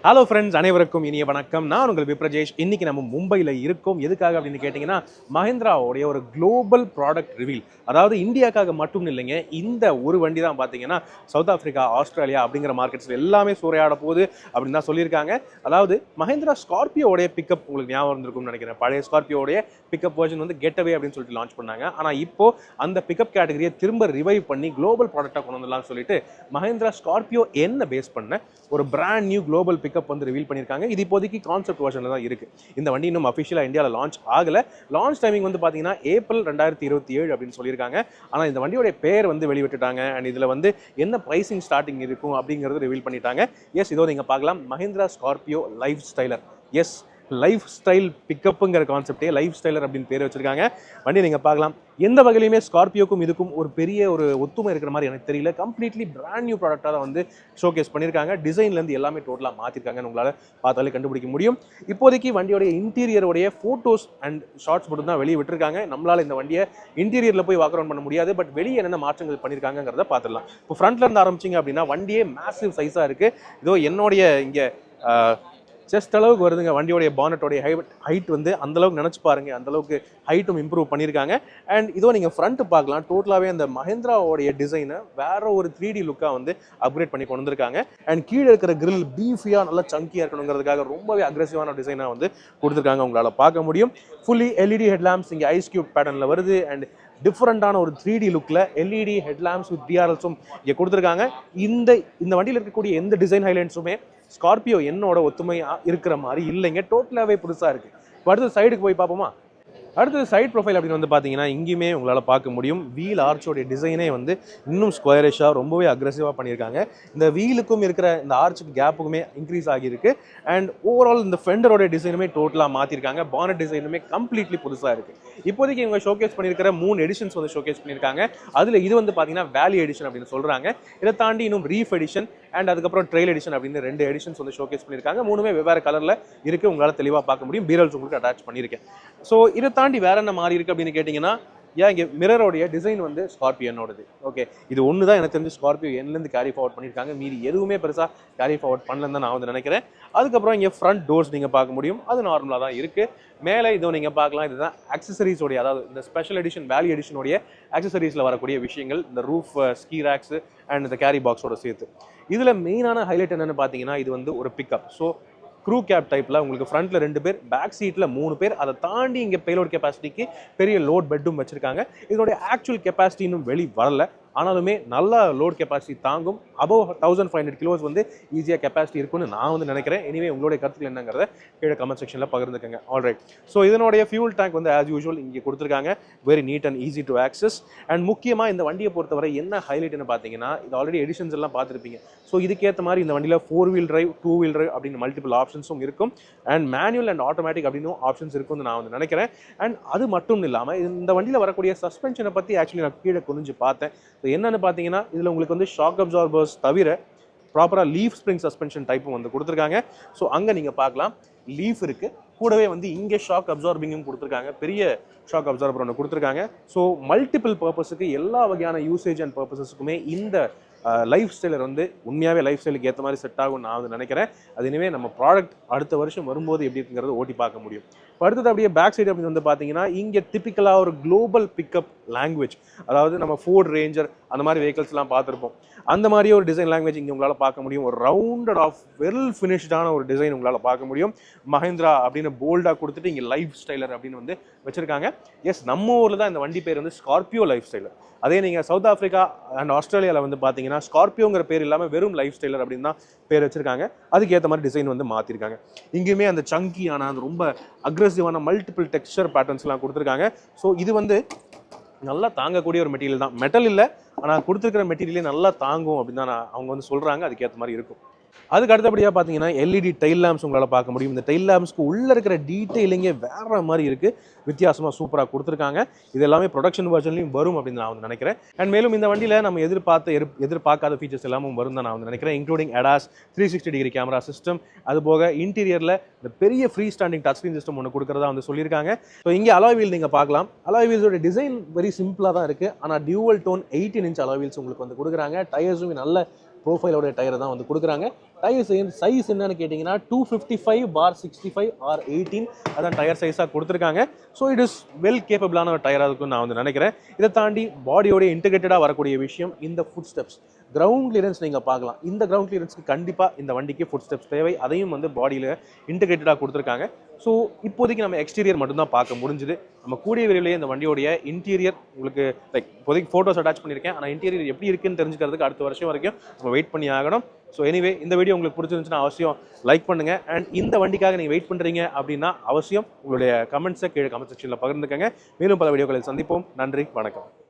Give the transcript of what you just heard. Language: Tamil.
ஹலோ ஃப்ரெண்ட்ஸ், அனைவருக்கும் இனிய வணக்கம். நான் உங்கள் விப்ரஜேஷ். இன்னைக்கு நம்ம மும்பையில் இருக்கோம். எதுக்காக அப்படின்னு கேட்டிங்கன்னா, மஹிந்திராவுடைய ஒரு குளோபல் ப்ராடக்ட் ரிவீல். அதாவது இந்தியாவுக்காக மட்டும் இல்லைங்க, இந்த ஒரு வண்டி தான் பார்த்தீங்கன்னா சவுத் ஆஃப்ரிக்கா, ஆஸ்திரேலியா அப்படிங்கிற மார்க்கெட்ஸில் எல்லாமே சூறையாட போகுது அப்படின்னு தான் சொல்லியிருக்காங்க. அதாவது மஹிந்திரா ஸ்கார்பியோடைய பிக்கப் உங்களுக்கு ஞாபகம் இருந்திருக்கும்னு நினைக்கிறேன். பழைய ஸ்கார்பியோடைய பிக்கப் வெர்ஷன் வந்து கெட்டவே அப்படின்னு சொல்லிட்டு லான்ச் பண்ணாங்க. ஆனால் இப்போ அந்த பிக்கப் கேட்டகரியை திரும்ப ரிவைவ் பண்ணி குளோபல் ப்ராடக்டாக கொண்டு வந்துடலாம்னு சொல்லிட்டு மஹிந்திரா ஸ்கார்பியோ என்ன பேஸ் பண்ண ஒரு பிராண்ட் நியூ குளோபல் பிக்கப் வந்து ரிவீல் பண்ணியிருக்காங்க. இது இப்போதைக்கு கான்செப்ட் வெர்ஷனில் தான் இருக்குது. இந்த வண்டி இன்னும் அஃபிஷியலாக இந்தியாவில் லான்ச் ஆகலை. லான்ச் டைமிங் வந்து பார்த்தீங்கன்னா ஏப்ரல் 2027 அப்படின்னு சொல்லியிருக்காங்க. ஆனால் இந்த வண்டியோடைய பேர் வந்து வெளிவிட்டுட்டாங்க. அண்ட் இதில் வந்து என்ன ப்ரைசிங் ஸ்டார்டிங் இருக்கும் அப்படிங்கிறது ரிவீல் பண்ணிட்டாங்க. எஸ், இதோ நீங்கள் பார்க்கலாம், Mahindra Scorpio lifestyler. Yes, lifestyle பிக்கப்புங்கிற கான்செப்டே லைஃப் ஸ்டைலர் அப்படின்னு பேர் வச்சிருக்காங்க. வண்டி நீங்கள் பார்க்கலாம். எந்த வகையிலுமே ஸ்கார்பியோக்கும் இதுக்கும் ஒரு பெரிய ஒரு ஒத்துமை இருக்கிற மாதிரி எனக்கு தெரியல. கம்ப்ளீட்லி பிராண்ட் நியூ ப்ராடக்டாக தான் வந்து ஷோகேஸ் பண்ணியிருக்காங்க. டிசைன்லேருந்து எல்லாமே டோட்டலாக மாற்றிருக்காங்கன்னு உங்களால் பார்த்தாலே கண்டுபிடிக்க முடியும். இப்போதைக்கு வண்டியோடைய இன்டீரியருடைய ஃபோட்டோஸ் அண்ட் ஷார்ட்ஸ் மட்டும் தான் வெளியே விட்டுருக்காங்க. நம்மளால் இந்த வண்டியை இன்டீரியரில் போய் வாக் அரவுண்ட் பண்ண முடியாது. பட் வெளியே என்னென்ன மாற்றங்கள் பண்ணியிருக்காங்கிறத பார்த்துடலாம். இப்போ ஃப்ரண்ட்ல இருந்து ஆரம்பிச்சிங்க அப்படின்னா வண்டியே மேசிவ் சைஸாக இருக்குது. இதோ என்னுடைய இங்கே ஜஸ்ட் அளவுக்கு வருதுங்க. வண்டியோடைய பானட்டோடைய ஹைட் வந்து அந்தளவுக்கு நினச்சி பாருங்க, அந்தளவுக்கு ஹைட்டும் இம்ப்ரூவ் பண்ணியிருக்காங்க. அண்ட் இதோ நீங்கள் ஃப்ரண்ட் பார்க்கலாம், டோட்டலாகவே அந்த மஹிந்திராவோடைய டிசைனை வேற ஒரு 3D லுக்காக வந்து அப்கிரேட் பண்ணி கொண்டு வந்திருக்காங்க. அண்ட் கீழே இருக்கிற கிரில் பீஃபியாக நல்லா சங்கியாக இருக்கணுங்கிறதுக்காக ரொம்பவே அக்ரெசிவான டிசைனாக வந்து கொடுத்துருக்காங்க. உங்களால் பார்க்க முடியும். ஃபுல்லி எல்இடி ஹெட்லாம்ப்ஸ் இங்கே ஐஸ் கியூப் பேட்டர்னில் வருது. அண்ட் டிஃப்ரெண்டான ஒரு 3D லுக்கில் எல்இடி ஹெட்லாம்ப்ஸ் வித் டிஆர்எல்ஸும் இங்கே கொடுத்துருக்காங்க. இந்த வண்டியில் இருக்கக்கூடிய எந்த டிசைன் ஹைலைட்ஸுமே ஸ்கார்பியோ என்னோட ஒத்துமையாக இருக்கிற மாதிரி இல்லைங்க. டோட்டலாகவே புதுசாக இருக்குது. அடுத்து சைடுக்கு போய் பார்ப்போமா? அடுத்தது சைட் ப்ரொஃபைல் அப்படின்னு வந்து பார்த்தீங்கன்னா இங்கேயுமே உங்களால் பார்க்க முடியும். வீல் ஆர்ச்சோடைய டிசைனே வந்து இன்னும் ஸ்கொயரிஷாக ரொம்பவே அக்ரெசிவாக பண்ணியிருக்காங்க. இந்த வீலுக்கும் இருக்கிற இந்த ஆர்ச்சுக்கு கேப்புக்குமே இன்க்ரீஸ் ஆகியிருக்கு. அண்ட் ஓவரால் இந்த ஃபெண்டரோடைய டிசைனுமே டோட்டலாக மாற்றிருக்காங்க. பானட் டிசைனுமே கம்ப்ளீட்லி புதுசாக இருக்குது. இப்போதைக்கு இவங்க ஷோகேஸ் பண்ணியிருக்கிற 3 எடிஷன்ஸ் வந்து ஷோகேஸ் பண்ணியிருக்காங்க. அதில் இது வந்து பார்த்தீங்கன்னா வேலி எடிஷன் அப்படின்னு சொல்கிறாங்க. இதை தாண்டி இன்னும் ரீஃப் எடிஷன் அண்ட் அதுக்கப்புறம் ட்ரெயில் எடிஷன் அப்படின்னு 2 எடிஷன்ஸ் வந்து ஷோகேஸ் பண்ணியிருக்காங்க. 3மே வெவ்வேறு கலரில் இருக்குது. உங்களால் தெளிவாக பார்க்க முடியும். பீரல்ஸ் உங்களுக்கு அட்டாச் பண்ணியிருக்கேன். ஸோ இதை தாண்டி வேற என்ன மாறி இருக்கு அப்படின்னு கேட்டிங்கன்னா, இங்கே மிரரோடைய டிசைன் வந்து ஸ்கார்பியோ என்னோடது. ஓகே, இது ஒன்று தான் எனக்கு தெரிஞ்சு ஸ்கார்பியோ என்லேருந்து கேரி ஃபார்வர்ட் பண்ணியிருக்காங்க. மீறி எதுவுமே பெருசாக கேரி ஃபார்வர்ட் பண்ணலன்னு தான் நான் வந்து நினைக்கிறேன். அதுக்கப்புறம் இங்கே ஃப்ரண்ட் டோர்ஸ் நீங்கள் பார்க்க முடியும். அது நார்மலாக தான் இருக்குது. மேலே இதோ நீங்கள் பார்க்கலாம், இதுதான் ஆக்சசரிஸோடைய, அதாவது இந்த ஸ்பெஷல் எடிஷன் வேலி எடிஷனுடைய ஆக்சசரிஸில் வரக்கூடிய விஷயங்கள். இந்த ரூஃப், ஸ்கீ ரேக்ஸ் அண்ட் இந்த கேரி பாக்ஸோட சேர்த்து. இதில் மெயினான ஹைலைட் என்னென்னு பார்த்தீங்கன்னா, இது வந்து ஒரு பிக்கப். ஸோ க்ரூ கேப் டைப்பில் உங்களுக்கு ஃப்ரண்ட்டில் 2 பேர், பேக் சீட்டில் 3 பேர். அதை தாண்டி இங்கே பேலோட் கெப்பாசிட்டிக்கு பெரிய லோட் பெட்டும் வச்சுருக்காங்க. இதோடைய ஆக்சுவல் கெப்பாசிட்டி இன்னும் வெளி வரல. ஆனாலுமே நல்ல லோட் கெப்பாசிட்டி தாங்கும். அபவ் 1500 கிலோஸ் வந்து ஈஸியாக கெப்பாசிட்டி இருக்குன்னு நான் வந்து நினைக்கிறேன். எனிவே உங்களுடைய கருத்துக்கள் என்னங்கிறத கீழே கமெண்ட் செக்ஷனில் பகிர்ந்துக்கங்க. ஆல்ரைட், ஸோ இதனுடைய ஃபியூல் டேங்க் வந்து ஆஸ் யூஷுவல் இங்கே கொடுத்துருக்காங்க. Very neat and easy to access. And முக்கியமாக இந்த வண்டியை பொறுத்தவரை என்ன ஹைலைட்னு பார்த்தீங்கன்னா, இது ஆல்ரெடி எடிஷன்ஸ் எல்லாம் பார்த்துருப்பீங்க. ஸோ இதுக்கேற்ற மாதிரி இந்த வண்டியில் 4 வீல் டிரைவ், 2 வீல் டிரைவ் அப்படின்னு மல்டிபிள் ஆப்ஷன்ஸும் இருக்கும். அண்ட் மேனுவல் அண்ட் ஆட்டோமேட்டிக் அப்படின்னு ஆப்ஷன்ஸ் இருக்குன்னு நான் வந்து நினைக்கிறேன். அண்ட் அது மட்டும் இல்லாமல் இந்த வண்டியில் வரக்கூடிய சஸ்பென்ஷனை பற்றி ஆக்சுவலி நான் கீழே குனிஞ்சு பார்த்தேன். என்னன்னு பார்த்தீங்கன்னா, இதில் உங்களுக்கு வந்து ஷாக் அப்சார்பர்ஸ் தவிர ப்ராப்பராக லீஃப் ஸ்ப்ரிங் சஸ்பென்ஷன் டைப்பும் வந்து கொடுத்துருக்காங்க. ஸோ அங்கே நீங்கள் பார்க்கலாம், லீஃப் இருக்குது. கூடவே வந்து இங்கே ஷாக் அப்சார்பிங்கும் கொடுத்துருக்காங்க. பெரிய ஷாக் அப்சார்பர் ஒன்று கொடுத்துருக்காங்க. ஸோ மல்டிபிள் பர்பஸுக்கு, எல்லா வகையான யூசேஜ் அண்ட் பர்பஸஸுக்குமே இந்த லைஃப் ஸ்டைலர் வந்து உண்மையாகவே லைஃப் ஸ்டைலுக்கு ஏற்ற மாதிரி செட் ஆகும் நான் வந்து நினைக்கிறேன். அது இனிமே நம்ம ப்ராடக்ட் அடுத்த வருஷம் வரும்போது எப்படி இருக்குங்கிறத ஓட்டி பார்க்க முடியும். அடுத்தது அப்படியே பேக் சைடு அப்படின்னு வந்து பார்த்தீங்கன்னா, இங்கே டிப்பிக்கலாக ஒரு குளோபல் பிக்கப் லாங்குவேஜ், அதாவது நம்ம ஃபோர்ட் ரேஞ்சர் அந்த மாதிரி வெஹிக்கல்ஸ்லாம் பார்த்துருப்போம். அந்த மாதிரி ஒரு டிசைன் லாங்குவேஜ் இங்கே உங்களால் பார்க்க முடியும். ஒரு ரவுண்டட் ஆஃப் வெல் ஃபினிஷ்டான ஒரு டிசைன் உங்களால் பார்க்க முடியும். மஹிந்திரா அப்படின்னு போல்டாக கொடுத்துட்டு இங்கே லைஃப் ஸ்டைலர் அப்படின்னு வந்து வச்சிருக்காங்க. எஸ், நம்ம ஊரில் தான் இந்த வண்டி பேர் வந்து ஸ்கார்பியோ லைஃப் ஸ்டைலர். அதே நீங்கள் சவுத் ஆஃப்ரிக்கா அண்ட் ஆஸ்திரேலியாவில் வந்து பார்த்தீங்கன்னா ஸ்கார்பியோங்கிற பேர் இல்லாமல் வெறும் லைஃப் ஸ்டைலர் அப்படின்னு தான் பேர் வச்சிருக்காங்க. அதுக்கு ஏற்ற மாதிரி டிசைன் வந்து மாற்றிருக்காங்க. இங்கேயுமே அந்த சங்கியான, அந்த ரொம்ப அக்ரெசிவான மல்டிபிள் டெக்ஸ்சர் பேட்டர்ன்ஸ்லாம் கொடுத்துருக்காங்க. ஸோ இது வந்து நல்லா தாங்கக்கூடிய ஒரு மெட்டீரியல் தான். மெட்டல் இல்லை, ஆனால் கொடுத்துருக்கிற மெட்டீரியலே நல்லா தாங்கும் அப்படின்னு தான் அவங்க வந்து சொல்கிறாங்க. அதுக்கேற்ற மாதிரி இருக்கும். அதுக்கு அடுத்தபடியாக பார்த்தீங்கன்னா எல்இடி டைல் லேம்ப்ஸ் உங்களால் பார்க்க முடியும். இந்த டைல் லேம்ப்ஸ்க்கு உள்ளே இருக்கிற டீட்டெயிலிங்கே வேறு மாதிரி இருக்குது. வித்தியாசமாக சூப்பராக கொடுத்துருக்காங்க. இது எல்லாமே ப்ரொடக்ஷன் வெர்ஷன்லையும் வரும் அப்படின்னு நான் வந்து நினைக்கிறேன். அண்ட் மேலும் இந்த வண்டியில் நம்ம எதிர்பார்க்காத ஃபீச்சர்ஸ் எல்லாமும் வரும் தான் நான் வந்து நினைக்கிறேன். Including ADAS 360 degree camera system, அதுபோக இன்டீரியரில் இந்த பெரிய free standing touch screen system ஒன்று கொடுக்குறதா வந்து சொல்லியிருக்காங்க. ஸோ இங்கே அலாய் வீல் நீங்கள் பார்க்கலாம். அலாய் வீல்ஸோட டிசைன் வெரி சிம்பிளாக தான் இருக்குது. ஆனால் dual tone 18 inch alloy wheels உங்களுக்கு வந்து கொடுக்குறாங்க. டயர்ஸும் நல்ல ப்ரோஃபைலோட டயரை தான் வந்து கொடுக்குறாங்க. டயர் சைஸ் என்னன்னு கேட்டிங்கன்னா 255/65 or 18 அதான் டயர் சைஸாக கொடுத்துருக்காங்க. ஸோ இட் இஸ் வெல் கேப்பபிளான ஒரு டயராக இருக்கும்னு நான் வந்து நினைக்கிறேன். இதை தாண்டி பாடியோட இன்டெகிரேட்டடாக வரக்கூடிய விஷயம் இந்த ஃபுட் ஸ்டெப்ஸ். கிரவுண்ட் கிளியரன்ஸ் நீங்கள் பார்க்கலாம். இந்த கிரவுண்ட் கிளியரன்ஸ்க்கு கண்டிப்பாக இந்த வண்டிக்கு ஃபுட் ஸ்டெப்ஸ் தேவை. அதையும் வந்து பாடியில் இன்டெகிரேட்டடாக கொடுத்துருக்காங்க. ஸோ இப்போதைக்கு நம்ம எக்ஸ்டீரியர் மட்டும்தான் பார்க்க முடிஞ்சுது. நம்ம கூடிய விரைவிலேயே இந்த வண்டியோடைய இன்டீரியர் உங்களுக்கு இப்போதைக்கு ஃபோட்டோஸ் அட்டாச் பண்ணியிருக்கேன். ஆனால் இன்டீரியர் எப்படி இருக்குன்னு தெரிஞ்சுக்கிறதுக்கு அடுத்த வருஷம் வரைக்கும் நம்ம வெயிட் பண்ணி ஆகணும். ஸோ எனிவே இந்த வீடியோ உங்களுக்கு பிடிச்சிருந்துச்சுன்னா அவசியம் லைக் பண்ணுங்கள். அண்ட் இந்த வண்டிக்காக நீங்கள் வெயிட் பண்ணுறீங்க அப்படின்னா அவசியம் உங்களுடைய கமெண்ட்ஸை கீழே கமெண்ட் செக்ஷனில் பகிர்ந்துக்கங்க. மேலும் பல வீடியோக்களில் சந்திப்போம். நன்றி, வணக்கம்.